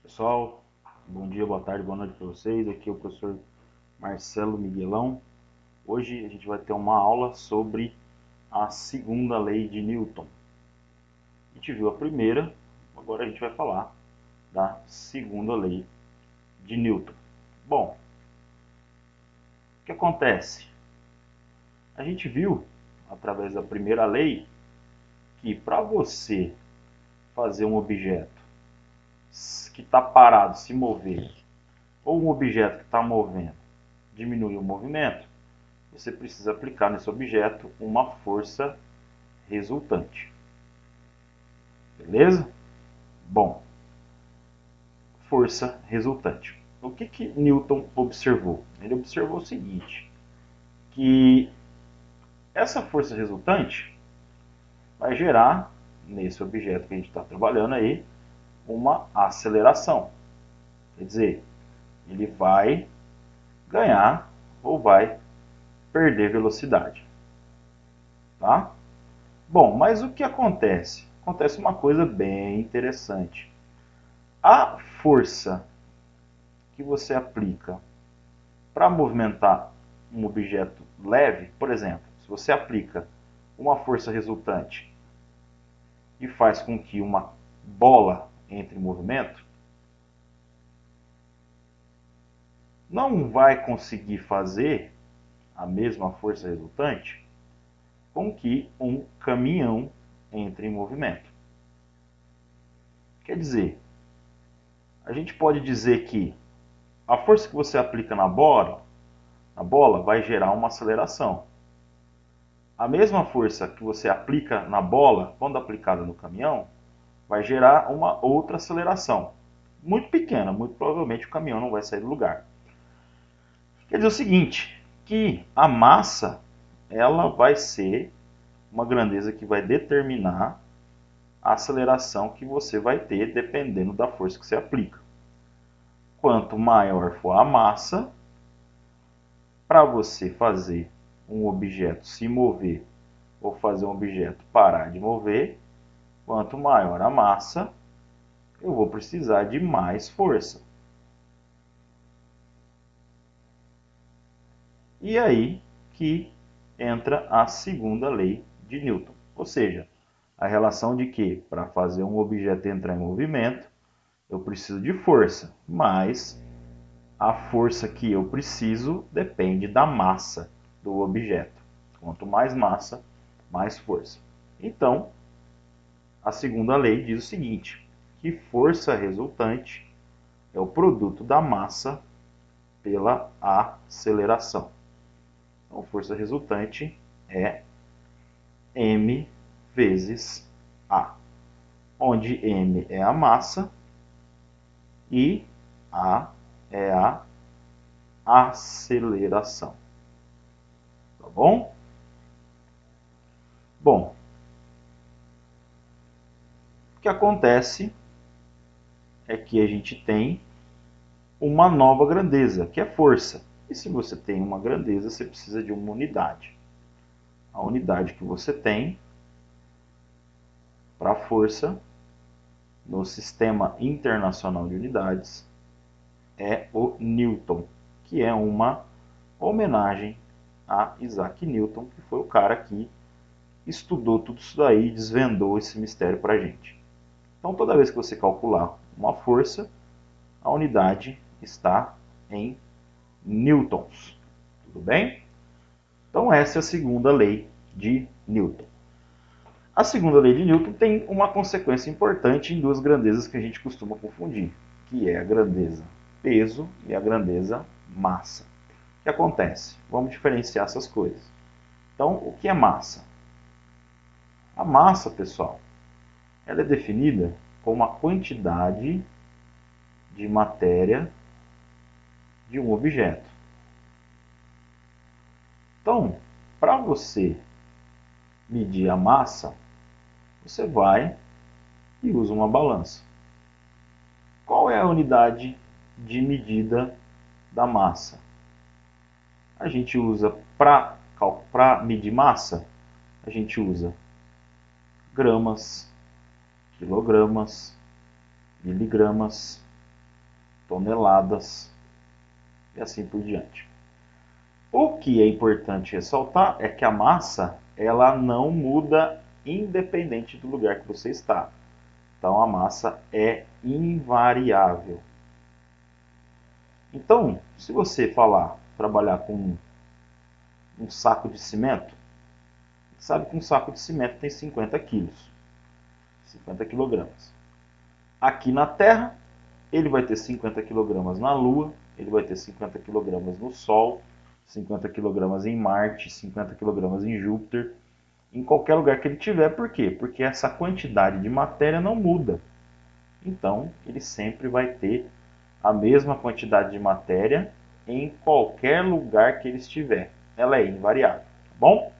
Pessoal, bom dia, boa tarde, boa noite para vocês. Aqui é o professor Marcelo Miguelão. Hoje a gente vai ter uma aula sobre a segunda lei de Newton. A gente viu a primeira, agora a gente vai falar da segunda lei de Newton. Bom, o que acontece? A gente viu, através da primeira lei, que para você fazer um objeto que está parado se mover, ou um objeto que está movendo diminuir o movimento, você precisa aplicar nesse objeto uma força resultante. Beleza? Bom, força resultante. O que Newton observou? Ele observou o seguinte, que essa força resultante vai gerar, nesse objeto que a gente está trabalhando aí, uma aceleração. Quer dizer, ele vai ganhar ou vai perder velocidade. Tá? Bom, mas o que acontece? Acontece uma coisa bem interessante. A força que você aplica para movimentar um objeto leve, por exemplo, se você aplica uma força resultante e faz com que uma bola entre em movimento, não vai conseguir fazer a mesma força resultante com que um caminhão entre em movimento. Quer dizer, a gente pode dizer que a força que você aplica na bola vai gerar uma aceleração. A mesma força que você aplica na bola, quando aplicada no caminhão, vai gerar uma outra aceleração. Muito pequena, muito provavelmente o caminhão não vai sair do lugar. Quer dizer o seguinte, que a massa ela vai ser uma grandeza que vai determinar a aceleração que você vai ter dependendo da força que você aplica. Quanto maior for a massa, para você fazer um objeto se mover ou fazer um objeto parar de mover, quanto maior a massa, eu vou precisar de mais força. E aí que entra a segunda lei de Newton. Ou seja, a relação de que para fazer um objeto entrar em movimento, eu preciso de força, mas a força que eu preciso depende da massa do objeto. Quanto mais massa, mais força. Então, a segunda lei diz o seguinte, que força resultante é o produto da massa pela aceleração. Então, força resultante é m vezes a, onde m é a massa e a é a aceleração. Tá bom? Bom, o que acontece é que a gente tem uma nova grandeza, que é força. E se você tem uma grandeza, você precisa de uma unidade. A unidade que você tem para a força no Sistema Internacional de Unidades é o Newton, que é uma homenagem a Isaac Newton, que foi o cara que estudou tudo isso daí e desvendou esse mistério para a gente. Então, toda vez que você calcular uma força, a unidade está em newtons. Tudo bem? Então, essa é a segunda lei de Newton. A segunda lei de Newton tem uma consequência importante em duas grandezas que a gente costuma confundir, que é a grandeza peso e a grandeza massa. O que acontece? Vamos diferenciar essas coisas. Então, o que é massa? A massa, pessoal, ela é definida como a quantidade de matéria de um objeto. Então, para você medir a massa, você vai e usa uma balança. Qual é a unidade de medida da massa? A gente usa para medir massa, a gente usa gramas, quilogramas, miligramas, toneladas e assim por diante. O que é importante ressaltar é que a massa ela não muda independente do lugar que você está. Então a massa é invariável. Então, se você trabalhar com um saco de cimento, sabe que um saco de cimento tem 50 quilos, 50 quilogramas. Aqui na Terra, ele vai ter 50 quilogramas na Lua, ele vai ter 50 quilogramas no Sol, 50 quilogramas em Marte, 50 quilogramas em Júpiter, em qualquer lugar que ele tiver. Por quê? Porque essa quantidade de matéria não muda. Então, ele sempre vai ter a mesma quantidade de matéria em qualquer lugar que ele estiver. Ela é invariável, tá bom?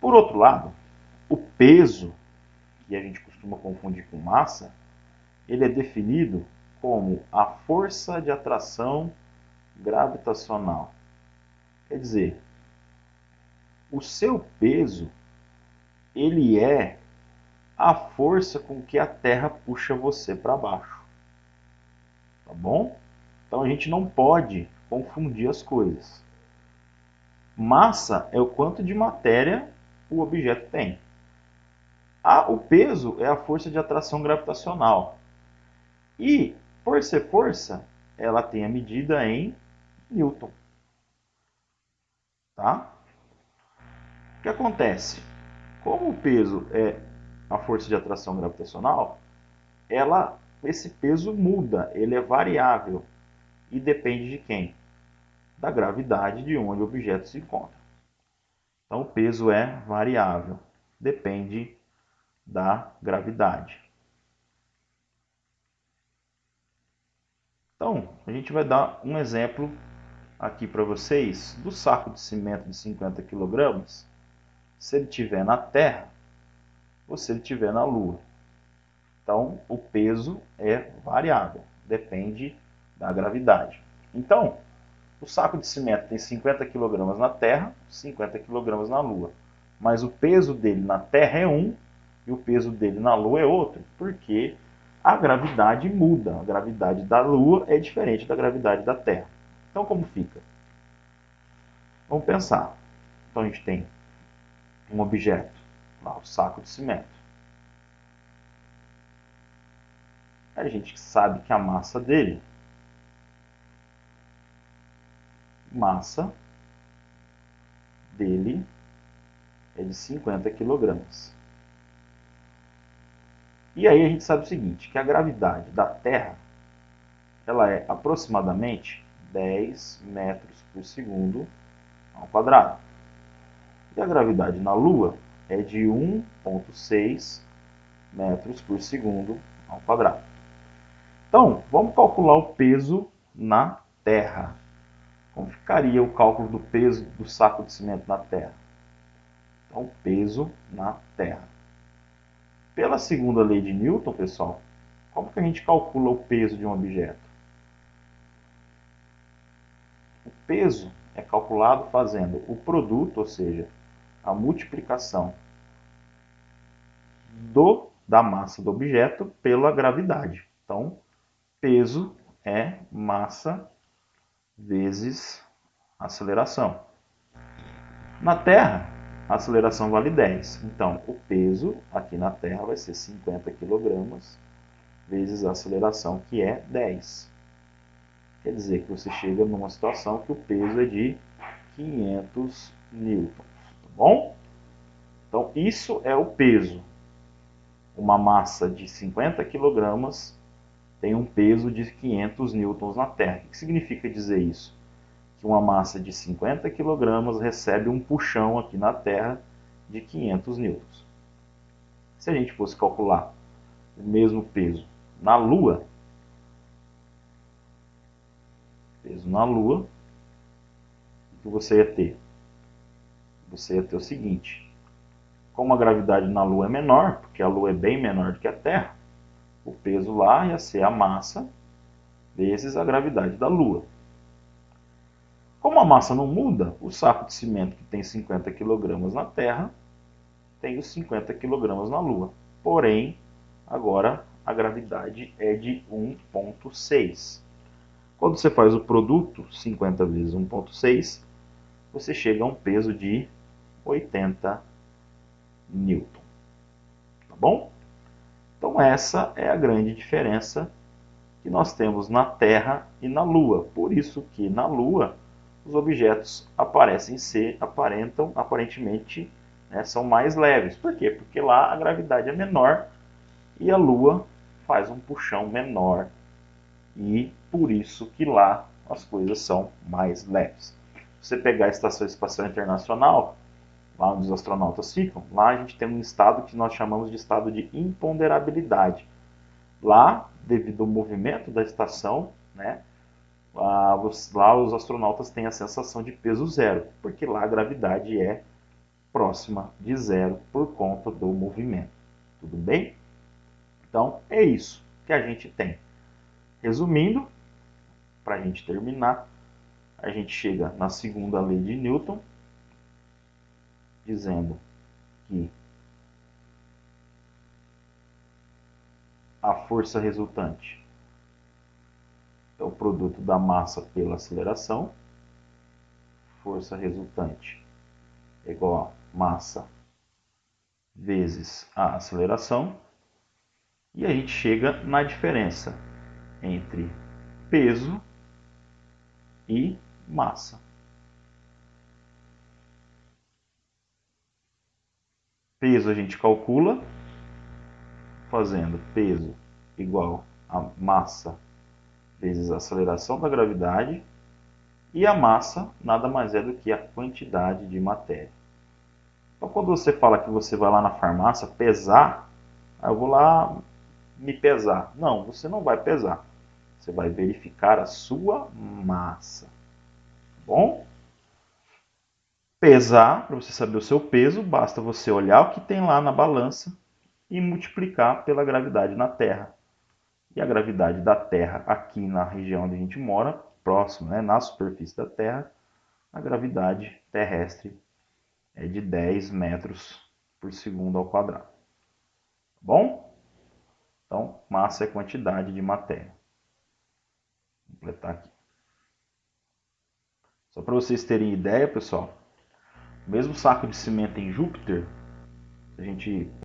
Por outro lado, o peso, que a gente costuma confundir com massa, ele é definido como a força de atração gravitacional. Quer dizer, o seu peso, ele é a força com que a Terra puxa você para baixo. Tá bom? Então a gente não pode confundir as coisas. Massa é o quanto de matéria o objeto tem. O peso é a força de atração gravitacional. E, por ser força, ela tem a medida em Newton. Tá? O que acontece? Como o peso é a força de atração gravitacional, esse peso muda, ele é variável. E depende de quem? Da gravidade de onde o objeto se encontra. Então, o peso é variável, depende da gravidade. Então, a gente vai dar um exemplo aqui para vocês do saco de cimento de 50 kg, se ele estiver na Terra ou se ele estiver na Lua. Então, o peso é variável, depende da gravidade. Então, o saco de cimento tem 50 kg na Terra, 50 kg na Lua. Mas o peso dele na Terra é 1 e o peso dele na Lua é outro, porque a gravidade muda. A gravidade da Lua é diferente da gravidade da Terra. Então, como fica? Vamos pensar. Então, a gente tem um objeto, lá, o saco de cimento. A gente sabe que a massa dele, é de 50 kg. E aí a gente sabe o seguinte, que a gravidade da Terra ela é aproximadamente 10 metros por segundo ao quadrado. E a gravidade na Lua é de 1,6 metros por segundo ao quadrado. Então, vamos calcular o peso na Terra. Como ficaria o cálculo do peso do saco de cimento na Terra? Então, peso na Terra. Pela segunda lei de Newton, pessoal, como que a gente calcula o peso de um objeto? O peso é calculado fazendo o produto, ou seja, a multiplicação da massa do objeto pela gravidade. Então, peso é massa vezes aceleração. Na Terra, a aceleração vale 10. Então, o peso aqui na Terra vai ser 50 kg vezes a aceleração, que é 10. Quer dizer que você chega numa situação que o peso é de 500 newtons. Tá bom? Então, isso é o peso. Uma massa de 50 kg tem um peso de 500 newtons na Terra. O que significa dizer isso? Que uma massa de 50 kg recebe um puxão aqui na Terra de 500 newtons. Se a gente fosse calcular o mesmo peso na Lua, o que você ia ter? Você ia ter o seguinte: como a gravidade na Lua é menor, porque a Lua é bem menor do que a Terra, o peso lá ia ser a massa vezes a gravidade da Lua. Como a massa não muda, o saco de cimento que tem 50 kg na Terra tem os 50 kg na Lua. Porém, agora a gravidade é de 1,6. Quando você faz o produto, 50 vezes 1,6, você chega a um peso de 80 newton. Tá bom? Então essa é a grande diferença que nós temos na Terra e na Lua. Por isso que na Lua os objetos aparentemente, né, são mais leves. Por quê? Porque lá a gravidade é menor e a Lua faz um puxão menor. E por isso que lá as coisas são mais leves. Se você pegar a Estação Espacial Internacional, lá onde os astronautas ficam, lá a gente tem um estado que nós chamamos de estado de imponderabilidade. Lá, devido ao movimento da estação, né, lá os astronautas têm a sensação de peso zero, porque lá a gravidade é próxima de zero por conta do movimento. Tudo bem? Então, é isso que a gente tem. Resumindo, para a gente terminar, a gente chega na segunda lei de Newton, dizendo que a força resultante é o produto da massa pela aceleração. Força resultante é igual a massa vezes a aceleração. E a gente chega na diferença entre peso e massa. Peso a gente calcula fazendo peso igual a massa vezes a aceleração da gravidade, e a massa nada mais é do que a quantidade de matéria. Então, quando você fala que você vai lá na farmácia pesar, eu vou lá me pesar. Não, você não vai pesar. Você vai verificar a sua massa. Tá bom? Pesar, para você saber o seu peso, basta você olhar o que tem lá na balança e multiplicar pela gravidade na Terra. E a gravidade da Terra aqui na região onde a gente mora, próximo, né, na superfície da Terra, a gravidade terrestre é de 10 metros por segundo ao quadrado. Tá bom? Então, massa é quantidade de matéria. Vou completar aqui. Só para vocês terem ideia, pessoal, o mesmo saco de cimento em Júpiter, a gente